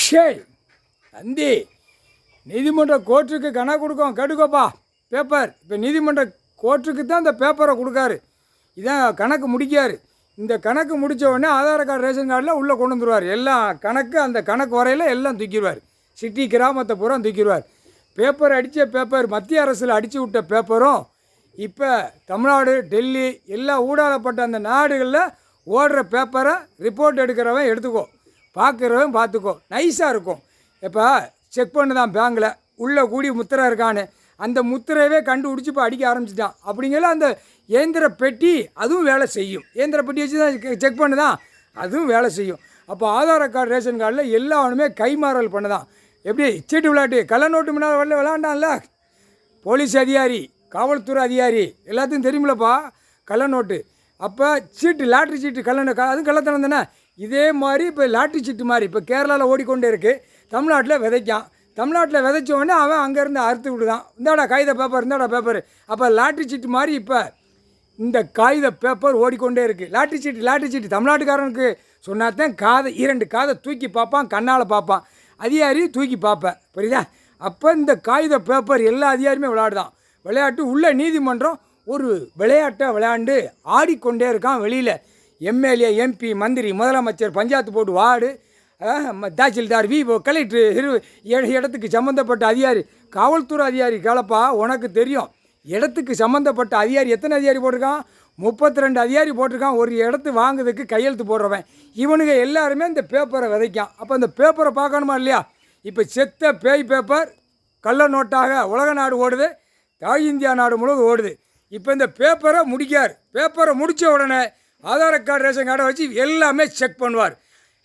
ஷேய் தந்தி நீதிமன்ற கோர்ட்டுக்கு கணக்கு கொடுக்கும் கேட்டுக்கோப்பா பேப்பர். இப்போ நீதிமன்ற கோர்ட்டுக்கு தான் இந்த பேப்பரை கொடுக்காரு. இதான் கணக்கு முடிக்காரு. இந்த கணக்கு முடித்த உடனே ஆதார் கார்டு ரேஷன் கார்டில் உள்ளே கொண்டு வந்துடுவார். எல்லாம் கணக்கு அந்த கணக்கு வரையில் எல்லாம் தூக்கிடுவார். சிட்டி கிராமத்தை பூரா தூக்கிடுவார். பேப்பர் அடித்த பேப்பர் மத்திய அரசில் அடித்து விட்ட பேப்பரும் இப்போ தமிழ்நாடு டெல்லி எல்லாம் ஊடாடப்பட்ட அந்த நாடுகளில் ஓடுற பேப்பரை ரிப்போர்ட் எடுக்கிறவன் எடுத்துக்கோ, பார்க்குறவன் பார்த்துக்கோ, நைஸாக இருக்கும். இப்போ செக் பண்ணு தான் பேங்கில் உள்ளே கூடி முத்திரை இருக்கான்னு அந்த முத்திரையவே கண்டுபிடிச்சி இப்போ அடிக்க ஆரம்பிச்சிட்டான். அப்படிங்கிற அந்த இயந்திர பெட்டி அதுவும் வேலை செய்யும். இயந்திர பெட்டி வச்சு தான் செக் பண்ணு தான் அதுவும் வேலை செய்யும். அப்போ ஆதார் கார்டு ரேஷன் கார்டில் எல்லாருமே கைமாறல் பண்ணுதான். எப்படி சீட்டு விளையாட்டு கள்ள நோட்டு முன்னால் விளையாண்டான்ல போலீஸ் அதிகாரி காவல்துறை அதிகாரி எல்லாத்தையும் தெரியுமில்லப்பா கள்ள நோட்டு. அப்போ சீட்டு லாட்ரி சீட்டு அதுவும் கள்ளத்தனம் தானே. இதே மாதிரி இப்போ லாட்ரி சீட்டு மாதிரி இப்போ கேரளாவில் ஓடிக்கொண்டே இருக்குது. தமிழ்நாட்டில் விதைக்கான். தமிழ்நாட்டில் விதைச்ச உடனே அவன் அங்கேருந்து அறுத்து விடுதான். இந்தாடா காகித பேப்பர், இந்தாடா பேப்பர். அப்போ லாட்ரி சீட்டு மாதிரி இப்போ இந்த காகித பேப்பர் ஓடிக்கொண்டே இருக்குது. லாட்ரி சீட்டு தமிழ்நாட்டுக்காரனுக்கு சொன்னாத்தான் இரண்டு காதை தூக்கி பார்ப்பான், கண்ணால் பார்ப்பான். அதிகாரி தூக்கி பார்ப்பேன், புரியுதா? அப்போ இந்த காகித பேப்பர் எல்லா அதிகாரியுமே விளையாடுதான். விளையாட்டு உள்ள நீதிமன்றம் ஒரு விளையாட்டை விளையாண்டு ஆடிக்கொண்டே இருக்கான். வெளியில் எம்எல்ஏ எம்பி மந்திரி முதலமைச்சர் panchayat board ward tahsildar VO collector இடத்துக்கு சம்மந்தப்பட்ட அதிகாரி காவல்துறை அதிகாரி கேளப்பா உனக்கு தெரியும். இடத்துக்கு சம்மந்தப்பட்ட அதிகாரி எத்தனை அதிகாரி போட்டிருக்கான்? 32 அதிகாரி போட்டிருக்கான். ஒரு இடத்து வாங்குறதுக்கு கையெழுத்து போடுறவன். இவனுங்க எல்லாருமே இந்த பேப்பரை விதைக்கான். அப்போ அந்த பேப்பரை பார்க்கணுமா இல்லையா? இப்போ செத்த பேய் பேப்பர் கள்ள நோட்டாக உலக நாடு ஓடுது, தாய் இந்தியா நாடு முழுவதும் ஓடுது. இப்போ இந்த பேப்பரை முடிக்கார். பேப்பரை முடித்த உடனே ஆதார் கார்டு ரேஷன் கார்டை வச்சு எல்லாமே செக் பண்ணுவார்.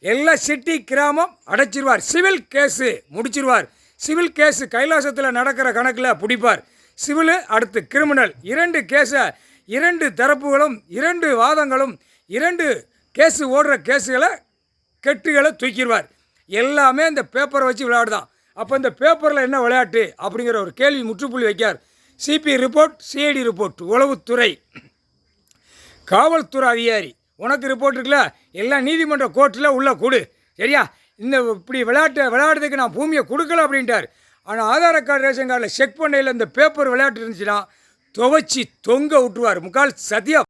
எல்லாம் சிட்டி கிராமம் அடைச்சிருவார். சிவில் கேஸு முடிச்சிருவார். சிவில் கேஸு கைலாசத்தில் நடக்கிற கணக்கில் பிடிப்பார். சிவிலு அடுத்து கிரிமினல் 2 கேஸை 2 தரப்புகளும் 2 வாதங்களும் 2 கேஸு ஓடுற கேஸுகளை கெட்டுகளை தூக்கிடுவார். எல்லாமே இந்த பேப்பரை வச்சு விளையாடுதான். அப்போ இந்த பேப்பரில் என்ன விளையாட்டு அப்படிங்கிற ஒரு கேள்வி முற்றுப்புள்ளி vicar. CP report, CID report, உளவுத்துறை, காவல்துறை அதிகாரி உனக்கு ரிப்போர்ட் இருக்குல்ல எல்லாம் நீதிமன்ற கோர்ட்டில் உள்ள கொடு, சரியா? இந்த இப்படி விளையாடுறதுக்கு நான் பூமியை கொடுக்கல அப்படின்ட்டார். ஆனால் ஆதார் கார்டு ரேஷன் கார்டில் செக் பண்ணையில் இந்த பேப்பர் விளையாட்டு இருந்துச்சுன்னா துவைச்சி தொங்க விட்டுருவார். முக்கால் சத்தியா